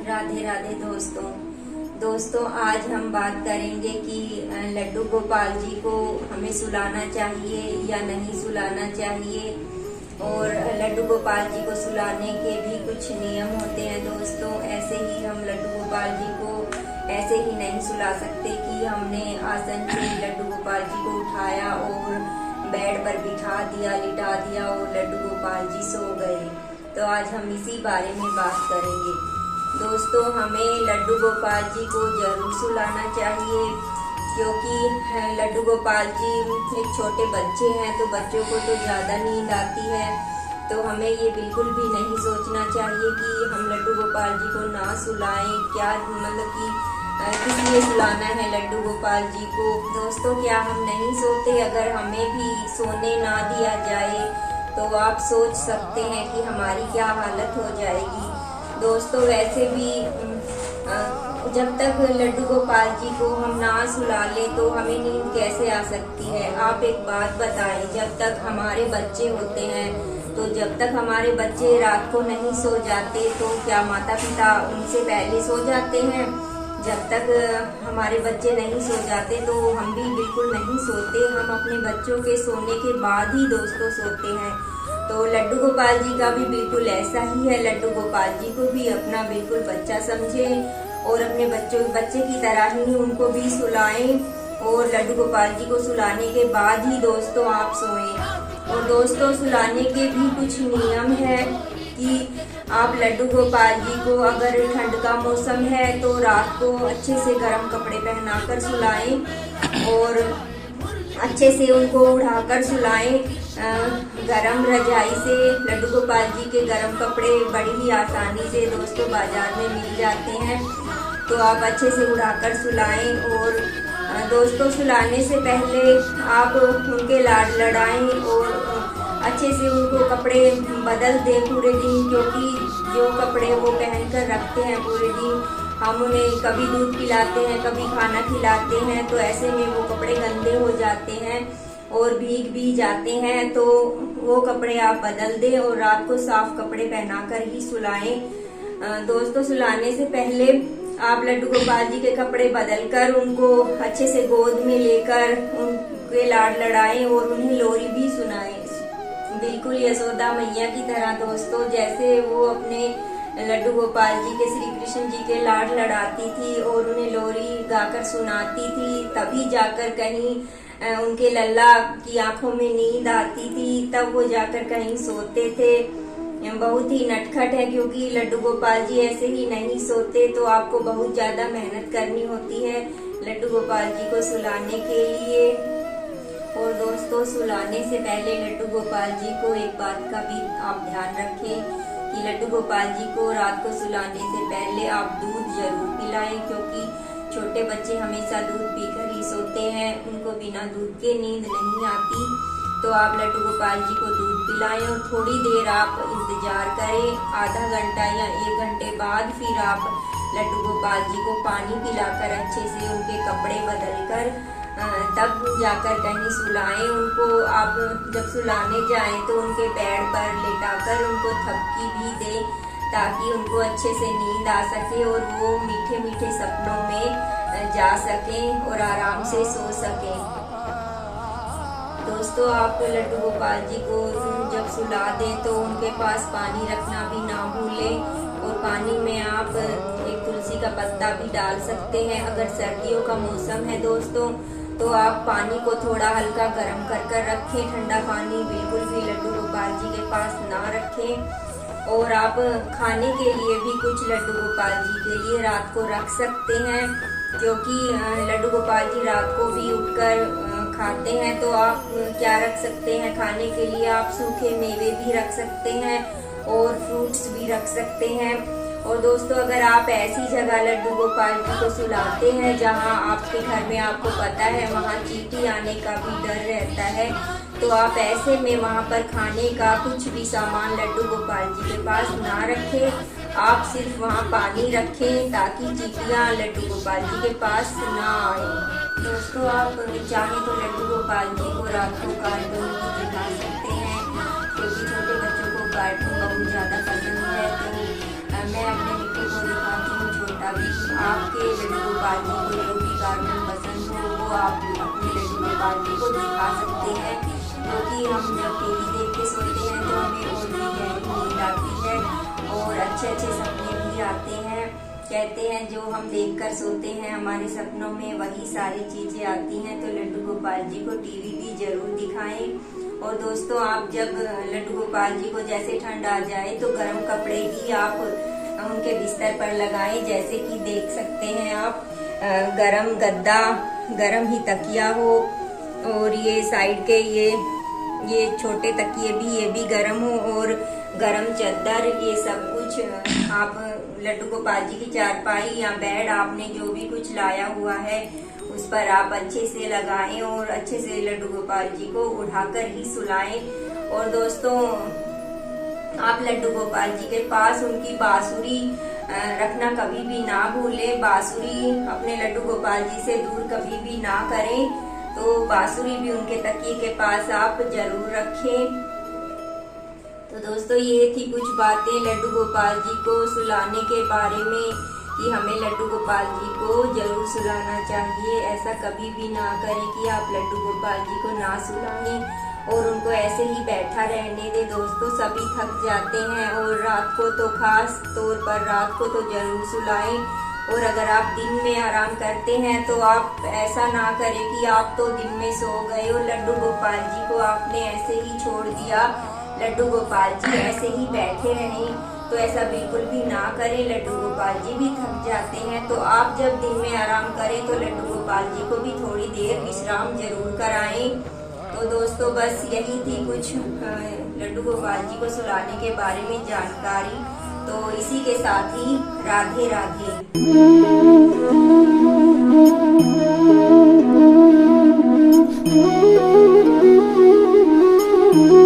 राधे राधे दोस्तों आज हम बात करेंगे कि लड्डू गोपाल जी को हमें सुलाना चाहिए या नहीं सुलाना चाहिए। और लड्डू गोपाल जी को सुलाने के भी कुछ नियम होते हैं दोस्तों। ऐसे ही हम लड्डू गोपाल जी को ऐसे ही नहीं सुला सकते कि हमने आसन से लड्डू गोपाल जी को उठाया और बेड पर बिठा दिया, लिटा दिया और लड्डू गोपाल जी सो गए। तो आज हम इसी बारे में बात करेंगे दोस्तों। हमें लड्डू गोपाल जी को जरूर सुलाना चाहिए, क्योंकि लड्डू गोपाल जी एक छोटे बच्चे हैं, तो बच्चों को तो ज्यादा नींद आती है। तो हमें ये बिल्कुल भी नहीं सोचना चाहिए कि हम लड्डू गोपाल जी को ना सुलाएं। क्या मतलब कि किस लिए सुलाना है लड्डू गोपाल जी को। दोस्तों क्या हम नहीं सोते? अगर हमें भी सोने ना दिया जाए तो आप सोच सकते हैं कि हमारी क्या हालत हो जाएगी। दोस्तों वैसे भी जब तक लड्डू गोपाल जी को हम ना सुला ले तो हमें नींद कैसे आ सकती है। आप एक बात बताएं, जब तक हमारे बच्चे होते हैं, तो जब तक हमारे बच्चे रात को नहीं सो जाते तो क्या माता पिता उनसे पहले सो जाते हैं? जब तक हमारे बच्चे नहीं सो जाते तो हम भी बिल्कुल नहीं सोते। हम अपने बच्चों के सोने के बाद ही दोस्तों सोते हैं। तो लड्डू गोपाल जी का भी बिल्कुल ऐसा ही है। लड्डू गोपाल जी को भी अपना बिल्कुल बच्चा समझें और अपने बच्चे की तरह ही उनको भी सुलाएं। और लड्डू गोपाल जी को सुलाने के बाद ही दोस्तों आप सोएं। और दोस्तों सुलाने के भी कुछ नियम है कि आप लड्डू गोपाल जी को, अगर ठंड का मौसम है तो रात को अच्छे से गर्म कपड़े पहनाकर सुलाएं और अच्छे से उनको उड़ाकर सुलाएं। गरम रजाई से लड्डू गोपाल जी के गरम कपड़े बड़ी ही आसानी से दोस्तों बाजार में मिल जाते हैं, तो आप अच्छे से उड़ाकर सुलाएं। और दोस्तों सुलाने से पहले आप उनके लाड लड़ाएं और अच्छे से उनको कपड़े बदल दें पूरे दिन, क्योंकि जो कपड़े वो पहनकर रखते हैं पूरे दिन, हम उन्हें कभी दूध पिलाते हैं, कभी खाना खिलाते हैं, तो ऐसे में वो कपड़े गंदे हो जाते हैं और भीग भी जाते हैं। तो वो कपड़े आप बदल दें और रात को साफ कपड़े पहनाकर ही सुलाएं। दोस्तों सुलाने से पहले आप लड्डू गोपाल जी के कपड़े बदलकर उनको अच्छे से गोद में लेकर उनके लाड लड़ाएं और उन्हें लोरी भी सुनाएं, बिल्कुल यशोदा मैया की तरह दोस्तों। जैसे वो अपने लड्डू गोपाल जी के, श्री कृष्ण जी के लाड लड़ाती थी और उन्हें लोरी गाकर सुनाती थी, तभी जाकर कहीं उनके लल्ला की आंखों में नींद आती थी, तब वो जाकर कहीं सोते थे। बहुत ही नटखट है, क्योंकि लड्डू गोपाल जी ऐसे ही नहीं सोते, तो आपको बहुत ज्यादा मेहनत करनी होती है लड्डू गोपाल जी को सुलाने के लिए। और दोस्तों सुलाने से पहले लड्डू गोपाल जी को एक बात का भी आप ध्यान रखें कि लड्डू गोपाल जी को रात को सुलाने से पहले आप दूध जरूर पिलाएं, क्योंकि छोटे बच्चे हमेशा दूध पीकर ही सोते हैं, उनको बिना दूध के नींद नहीं आती। तो आप लड्डू गोपाल जी को दूध पिलाएं और थोड़ी देर आप इंतजार करें, आधा घंटा या 1 घंटे बाद फिर आप लड्डू गोपाल जी को पानी पिलाकर अच्छे से उनके कपड़े बदलकर तब जाकर कहीं सुलाएं उनको। आप जब सुलाने जाएं तो उनके बेड पर लेटाकर उनको थपकी भी दें, ताकि उनको अच्छे से नींद आ सके और वो मीठे मीठे सपनों में जा सकें और आराम से सो सकें। दोस्तों आप लड्डू गोपाल जी को जब सुला दें तो उनके पास पानी रखना भी ना भूलें, और पानी में आप एक तुलसी का पत्ता भी डाल सकते हैं। अगर सर्दियों का मौसम है दोस्तों तो आप पानी को थोड़ा हल्का गर्म कर रखें, ठंडा पानी बिल्कुल भी लड्डू गोपाल जी के पास ना रखें। और आप खाने के लिए भी कुछ लड्डू गोपाल जी के लिए रात को रख सकते हैं, क्योंकि लड्डू गोपाल जी रात को भी उठकर खाते हैं। तो आप क्या रख सकते हैं खाने के लिए? आप सूखे मेवे भी रख सकते हैं और फ्रूट्स भी रख सकते हैं। और दोस्तों अगर आप ऐसी जगह लड्डू गोपाल जी को सुलाते हैं जहां आपके घर में आपको पता है वहां चींटी आने का भी डर रहता है, तो आप ऐसे में वहां पर खाने का कुछ भी सामान लड्डू गोपाल जी के पास ना रखें। आप सिर्फ वहां पानी रखें ताकि चींटियां लड्डू गोपाल जी के पास ना आए। दोस्तों आप चाहें तो लड्डू गोपाल जी को रात को कार्टून भी दिखा सकते हैं, क्योंकि छोटे बच्चों को कार्टून बहुत ज्यादा पसंद है। तो मैं अपने मिट्टू को दिखाती आपके लड्डू गोपाल जी को जो भी कार्टून पसंद हो वो आप अपने लड्डू गोपाल जी को दिखा सकते हैं, क्योंकि हम जब टीवी देख के सोते हैं तो हमें और भी गहरी नींद आती है और अच्छे अच्छे सपने भी आते हैं। कहते हैं जो हम देखकर सोते हैं हमारे सपनों में वही सारी चीजें आती हैं। तो लड्डू गोपाल जी को टीवी भी जरूर दिखाएं। और दोस्तों, आप जब लड्डू गोपाल जी को जैसे ठंड आ जाए तो गर्म कपड़े ही आप उनके बिस्तर पर लगाएं। जैसे कि देख सकते हैं आप, गरम गद्दा, गरम ही तकिया हो और ये साइड के ये छोटे तकिए भी, ये भी गरम हो और गरम चादर, ये सब कुछ आप लड्डू गोपाल जी की चारपाई या बेड आपने जो भी कुछ लाया हुआ है उस पर आप अच्छे से लगाएं और अच्छे से लड्डू गोपाल जी को उठाकर ही सुलाएं। और दोस्तों, आप लड्डू गोपाल जी के पास उनकी बांसुरी रखना कभी भी ना भूलें। बांसुरी अपने लड्डू गोपाल जी से दूर कभी भी ना करें। तो बांसुरी भी उनके तकिए के पास आप जरूर रखें। तो दोस्तों, ये थी कुछ बातें लड्डू गोपाल जी को सुलाने के बारे में कि हमें लड्डू गोपाल जी को जरूर सुलाना चाहिए। ऐसा कभी भी ना करें कि आप लड्डू गोपाल जी को ना सुलाएं और उनको ऐसे ही बैठा रहने दें। दोस्तों, सभी थक जाते हैं और रात को तो खास तौर पर रात को तो जरूर सुलाएं। और अगर आप दिन में आराम करते हैं तो आप ऐसा ना करें कि आप तो दिन में सो गए और लड्डू गोपाल जी को आपने ऐसे ही छोड़ दिया, लड्डू गोपाल जी ऐसे ही बैठे रहें। तो ऐसा बिल्कुल भी ना करें। लड्डू गोपाल जी भी थक जाते हैं। तो आप जब दिन में आराम करें तो लड्डू गोपाल जी को भी थोड़ी देर विश्राम जरूर कराएं। तो दोस्तों, बस यही थी कुछ लड्डू गोपाल जी को सुलाने के बारे में जानकारी। तो इसी के साथ ही राधे राधे।